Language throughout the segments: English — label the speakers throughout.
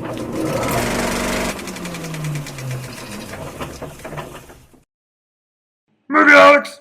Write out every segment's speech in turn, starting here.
Speaker 1: Movie Holics!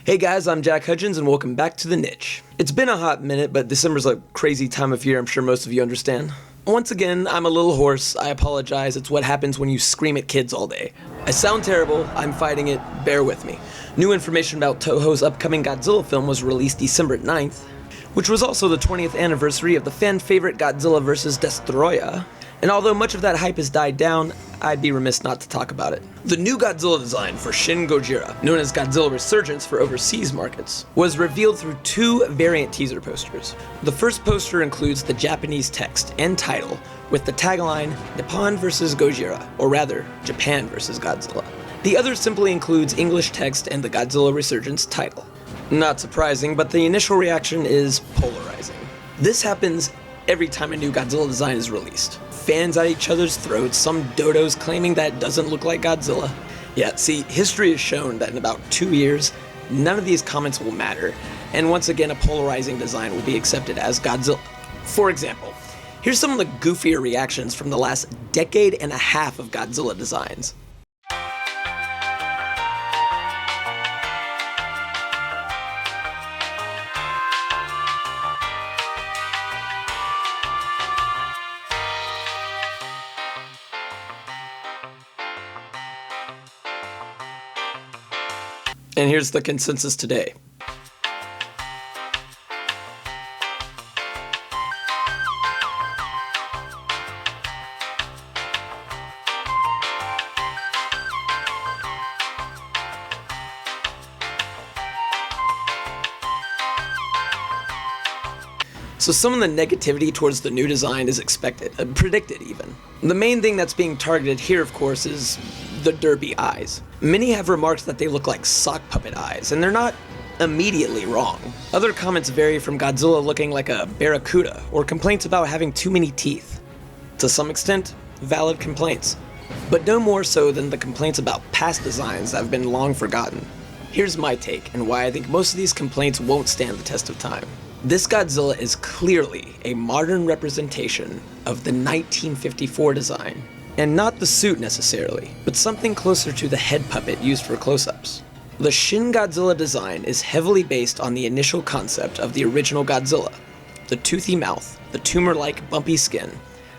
Speaker 2: Hey guys, I'm Jack Hudgens and welcome back to The Niche. It's been a hot minute, but December's a crazy time of year, I'm sure most of you understand. Once again, I'm a little hoarse, I apologize, it's what happens when you scream at kids all day. I sound terrible, I'm fighting it, bear with me. New information about Toho's upcoming Godzilla film was released December 9th, which was also the 20th anniversary of the fan-favorite Godzilla vs. Destoroyah. And although much of that hype has died down, I'd be remiss not to talk about it. The new Godzilla design for Shin Gojira, known as Godzilla Resurgence for overseas markets, was revealed through two variant teaser posters. The first poster includes the Japanese text and title with the tagline, Nippon vs. Gojira, or rather, Japan vs. Godzilla. The other simply includes English text and the Godzilla Resurgence title. Not surprising, but the initial reaction is polarizing. This happens every time a new Godzilla design is released. Fans at each other's throats, some dodos claiming that it doesn't look like Godzilla. Yeah, see, history has shown that in about 2 years, none of these comments will matter, and once again a polarizing design will be accepted as Godzilla. For example, here's some of the goofier reactions from the last decade and a half of Godzilla designs. And here's the consensus today. So some of the negativity towards the new design is expected, predicted even. The main thing that's being targeted here, of course, is the derpy eyes. Many have remarked that they look like sock puppet eyes, and they're not immediately wrong. Other comments vary from Godzilla looking like a barracuda, or complaints about having too many teeth. To some extent, valid complaints, but no more so than the complaints about past designs that have been long forgotten. Here's my take, and why I think most of these complaints won't stand the test of time. This Godzilla is clearly a modern representation of the 1954 design, and not the suit necessarily, but something closer to the head puppet used for close-ups. The Shin Godzilla design is heavily based on the initial concept of the original Godzilla. The toothy mouth, the tumor-like bumpy skin,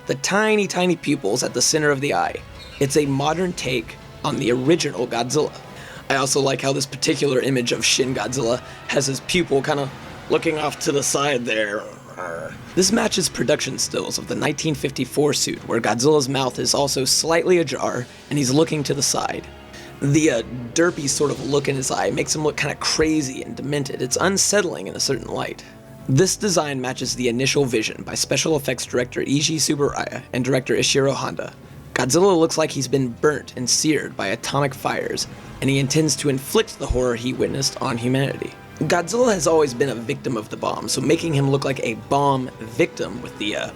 Speaker 2: the tiny pupils at the center of the eye. It's a modern take on the original Godzilla. I also like how this particular image of Shin Godzilla has his pupil kind of looking off to the side there. This matches production stills of the 1954 suit, where Godzilla's mouth is also slightly ajar and he's looking to the side. The derpy sort of look in his eye makes him look kind of crazy and demented. It's unsettling in a certain light. This design matches the initial vision by special effects director Eiji Tsuburaya and director Ishiro Honda. Godzilla looks like he's been burnt and seared by atomic fires, and he intends to inflict the horror he witnessed on humanity. Godzilla has always been a victim of the bomb, so making him look like a bomb victim with the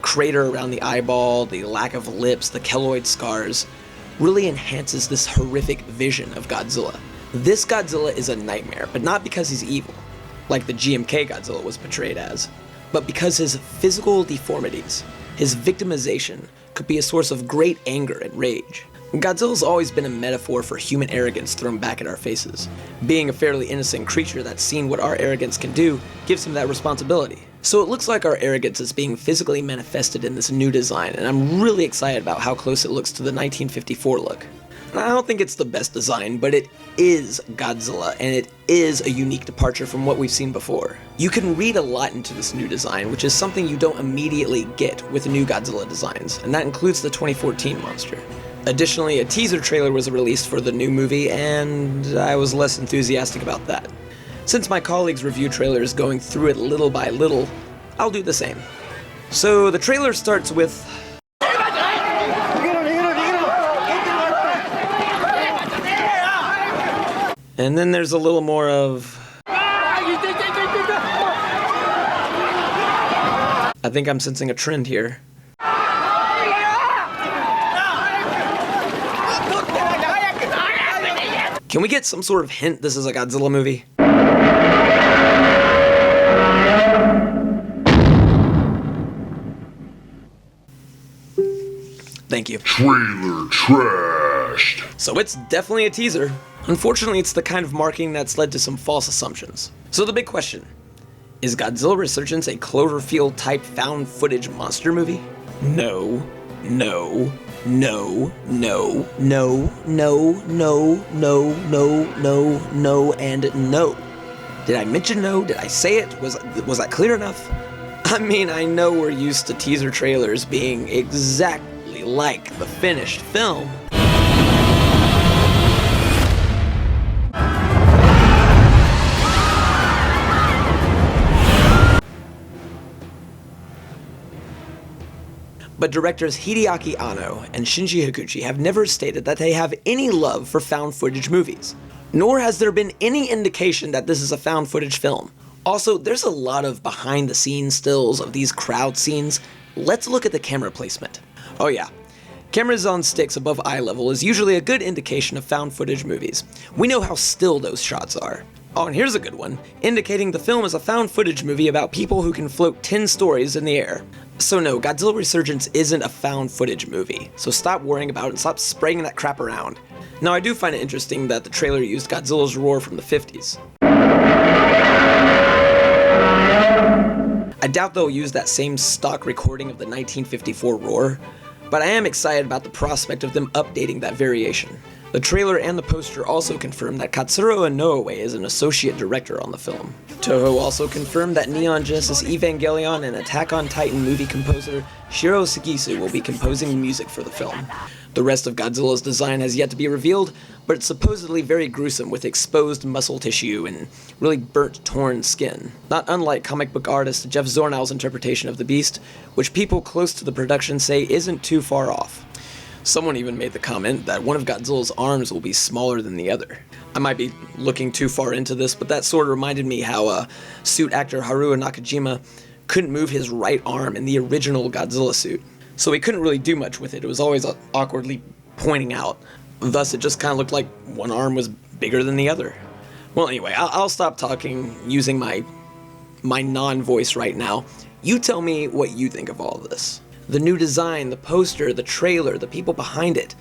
Speaker 2: crater around the eyeball, the lack of lips, the keloid scars, really enhances this horrific vision of Godzilla. This Godzilla is a nightmare, but not because he's evil, like the GMK Godzilla was portrayed as, but because his physical deformities, his victimization, could be a source of great anger and rage. Godzilla's always been a metaphor for human arrogance thrown back at our faces. Being a fairly innocent creature that's seen what our arrogance can do gives him that responsibility. So it looks like our arrogance is being physically manifested in this new design, and I'm really excited about how close it looks to the 1954 look. I don't think it's the best design, but it is Godzilla, and it is a unique departure from what we've seen before. You can read a lot into this new design, which is something you don't immediately get with new Godzilla designs, and that includes the 2014 monster. Additionally, a teaser trailer was released for the new movie, and I was less enthusiastic about that. Since my colleague's review trailer is going through it little by little, I'll do the same. So the trailer starts with... And then there's a little more of... I think I'm sensing a trend here. Can we get some sort of hint this is a Godzilla movie? Thank you.
Speaker 1: Trailer trashed.
Speaker 2: So it's definitely a teaser. Unfortunately, it's the kind of marking that's led to some false assumptions. So the big question, is Godzilla Resurgence a Cloverfield-type found footage monster movie? No, no, no, no, no, no, no, no, no, no, no, and no. Did I mention no? Did I say it? Was that clear enough? I mean, I know we're used to teaser trailers being exactly like the finished film. But directors Hideaki Anno and Shinji Higuchi have never stated that they have any love for found footage movies, nor has there been any indication that this is a found footage film. Also, there's a lot of behind the scenes stills of these crowd scenes. Let's look at the camera placement. Oh yeah, cameras on sticks above eye level is usually a good indication of found footage movies. We know how still those shots are. Oh, and here's a good one, indicating the film is a found footage movie about people who can float 10 stories in the air. So no, Godzilla Resurgence isn't a found footage movie, so stop worrying about it and stop spraying that crap around. Now, I do find it interesting that the trailer used Godzilla's roar from the 50s. I doubt they'll use that same stock recording of the 1954 roar, but I am excited about the prospect of them updating that variation. The trailer and the poster also confirm that Katsuro Inoue is an associate director on the film. Toho also confirmed that Neon Genesis Evangelion and Attack on Titan movie composer Shiro Sagisu will be composing the music for the film. The rest of Godzilla's design has yet to be revealed, but it's supposedly very gruesome with exposed muscle tissue and really burnt, torn skin. Not unlike comic book artist Jeff Zornow's interpretation of the beast, which people close to the production say isn't too far off. Someone even made the comment that one of Godzilla's arms will be smaller than the other. I might be looking too far into this, but that sort of reminded me how suit actor Haruo Nakajima couldn't move his right arm in the original Godzilla suit. So he couldn't really do much with it. It was always awkwardly pointing out. Thus, it just kind of looked like one arm was bigger than the other. Well, anyway, I'll stop talking using my non-voice right now. You tell me what you think of all of this. The new design, the poster, the trailer, the people behind it.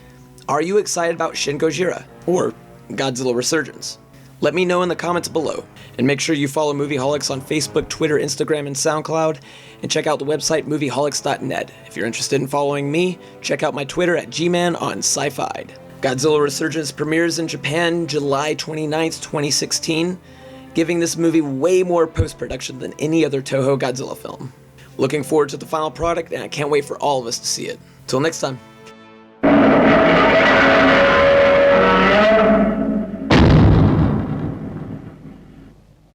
Speaker 2: Are you excited about Shin Gojira or Godzilla Resurgence? Let me know in the comments below. And make sure you follow Movie Holics on Facebook, Twitter, Instagram, and SoundCloud. And check out the website movieholics.net. If you're interested in following me, check out my Twitter at gman on sci-fi. Godzilla Resurgence premieres in Japan July 29th, 2016, giving this movie way more post-production than any other Toho Godzilla film. Looking forward to the final product, and I can't wait for all of us to see it. Till next time.